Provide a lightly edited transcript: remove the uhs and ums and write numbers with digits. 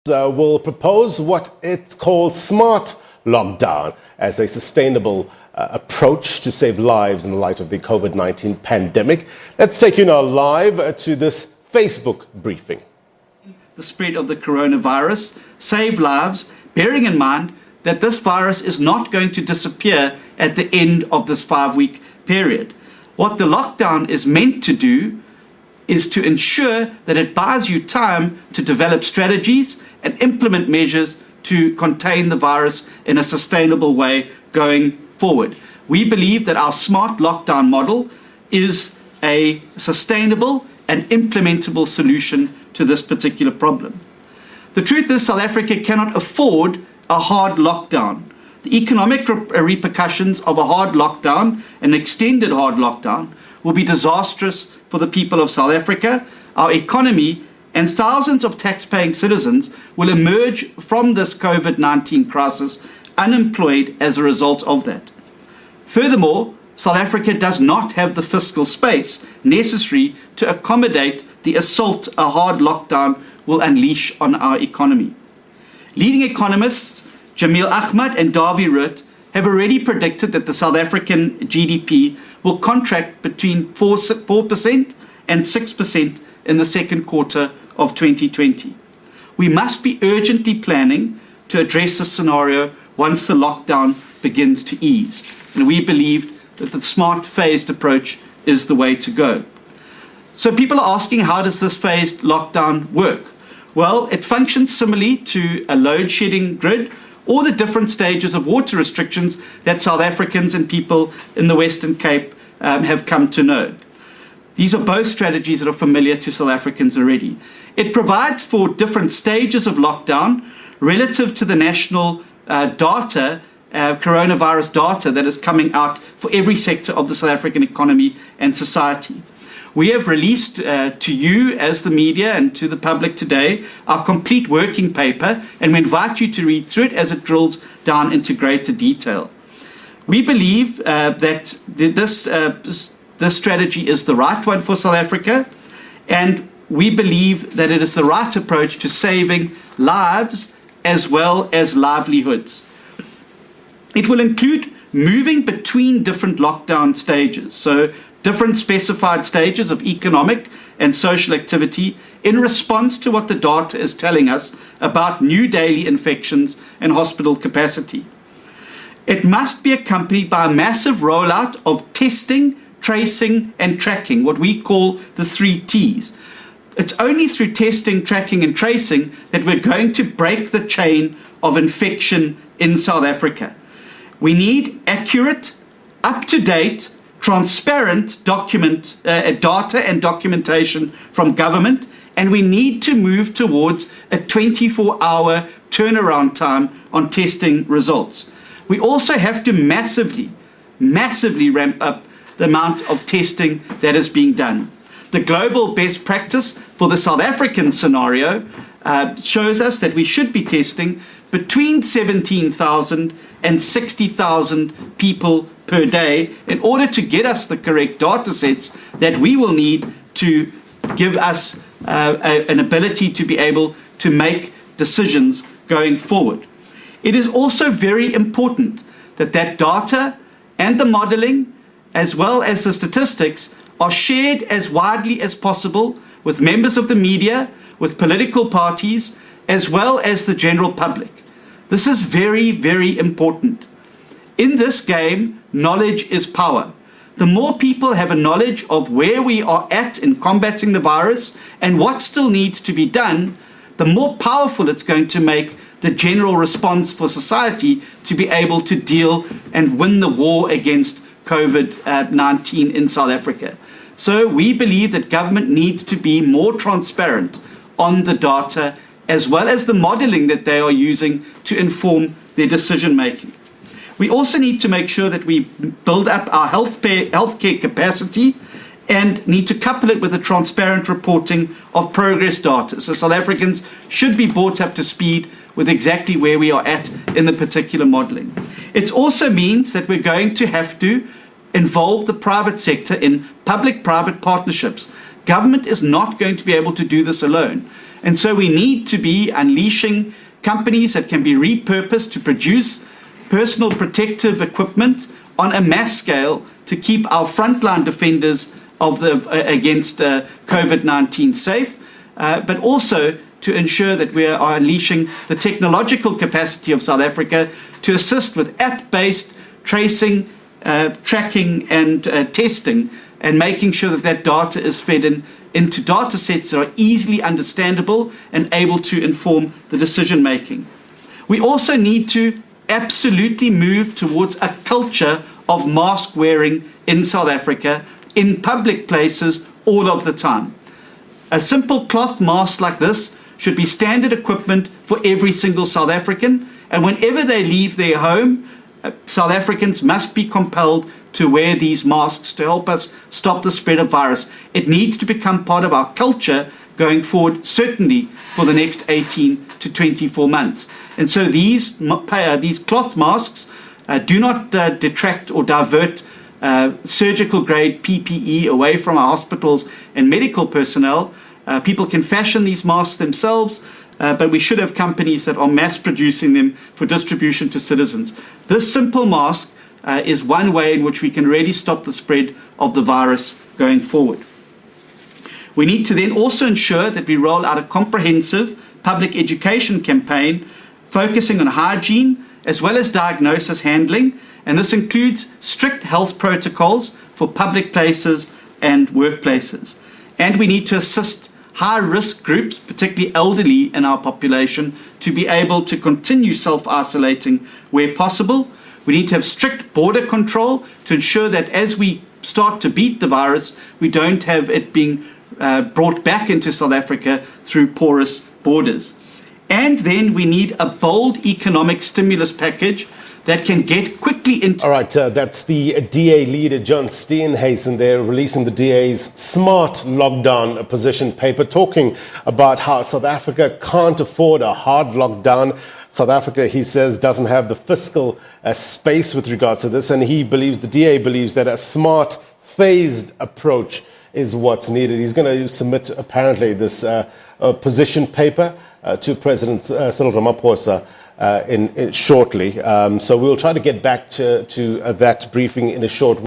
Will propose what it's called smart lockdown as a sustainable approach to save lives in the light of the COVID-19 pandemic. Let's take you now live to this Facebook briefing. The spread of the coronavirus, save lives, bearing in mind that this virus is not going to disappear at the end of this 5-week period. What the lockdown is meant to do is to ensure that it buys you time to develop strategies and implement measures to contain the virus in a sustainable way going forward. We believe that our smart lockdown model is a sustainable and implementable solution to this particular problem. The truth is, South Africa cannot afford a hard lockdown. The economic repercussions of a hard lockdown, an extended hard lockdown, will be disastrous for the people of South Africa, our economy, and thousands of tax-paying citizens will emerge from this COVID-19 crisis unemployed as a result of that. Furthermore, South Africa does not have the fiscal space necessary to accommodate the assault a hard lockdown will unleash on our economy. Leading economists Jamil Ahmad and Davy Root have already predicted that the South African GDP will contract between 4% and 6% in the second quarter of 2020. We must be urgently planning to address this scenario once the lockdown begins to ease. And we believe that the smart phased approach is the way to go. So people are asking, how does this phased lockdown work? Well, it functions similarly to a load shedding grid or the different stages of water restrictions that South Africans and people in the Western Cape have come to know. These are both strategies that are familiar to South Africans already. It provides for different stages of lockdown relative to the national coronavirus data that is coming out for every sector of the South African economy and society. We have released to you as the media and to the public today our complete working paper, and we invite you to read through it as it drills down into greater detail. We believe that this strategy is the right one for South Africa, and we believe that it is the right approach to saving lives as well as livelihoods. It will include moving between different lockdown stages, so different specified stages of economic and social activity in response to what the data is telling us about new daily infections and hospital capacity. It must be accompanied by a massive rollout of testing, tracing, and tracking, what we call the 3 T's. It's only through testing, tracking, and tracing that we're going to break the chain of infection in South Africa. We need accurate, up-to-date, transparent data and documentation from government, and we need to move towards a 24-hour turnaround time on testing results. We also have to massively ramp up the amount of testing that is being done. The global best practice for the South African scenario shows us that we should be testing between 17,000 and 60,000 people per day in order to get us the correct data sets that we will need to give us an ability to be able to make decisions going forward. It is also very important that that data and the modeling, as well as the statistics, are shared as widely as possible with members of the media, with political parties, as well as the general public. This is very, very important. In this game, knowledge is power. The more people have a knowledge of where we are at in combating the virus and what still needs to be done, the more powerful it's going to make the general response for society to be able to deal and win the war against COVID-19 in South Africa. So we believe that government needs to be more transparent on the data as well as the modeling that they are using to inform their decision making. We also need to make sure that we build up our healthcare capacity and need to couple it with a transparent reporting of progress data. So South Africans should be brought up to speed with exactly where we are at in the particular modeling. It also means that we're going to have to involve the private sector in public-private partnerships. Government is not going to be able to do this alone. And so we need to be unleashing companies that can be repurposed to produce personal protective equipment on a mass scale to keep our frontline defenders against COVID-19 safe, but also to ensure that we are unleashing the technological capacity of South Africa to assist with app-based tracing, tracking and testing, and making sure that that data is fed into data sets that are easily understandable and able to inform the decision making. We also need to absolutely move towards a culture of mask wearing in South Africa, in public places, all of the time. A simple cloth mask like this should be standard equipment for every single South African, and whenever they leave their home, South Africans must be compelled to wear these masks to help us stop the spread of virus. It needs to become part of our culture going forward, certainly for the next 18 to 24 months. And so these cloth masks do not detract or divert surgical grade PPE away from our hospitals and medical personnel. People can fashion these masks themselves, but we should have companies that are mass producing them for distribution to citizens. This simple mask is one way in which we can really stop the spread of the virus going forward. We need to then also ensure that we roll out a comprehensive public education campaign focusing on hygiene as well as diagnosis handling, and this includes strict health protocols for public places and workplaces. And we need to assist high-risk groups, particularly elderly in our population, to be able to continue self-isolating where possible. We need to have strict border control to ensure that as we start to beat the virus, we don't have it being brought back into South Africa through porous borders. And then we need a bold economic stimulus package that can get quickly into... All right, that's the DA leader, John Steenhuisen, there releasing the DA's smart lockdown position paper, talking about how South Africa can't afford a hard lockdown. South Africa, he says, doesn't have the fiscal space with regards to this, and the DA believes that a smart, phased approach is what's needed. He's going to submit, apparently, this position paper to President Cyril Ramaphosa shortly. So we'll try to get back to that briefing in a short while.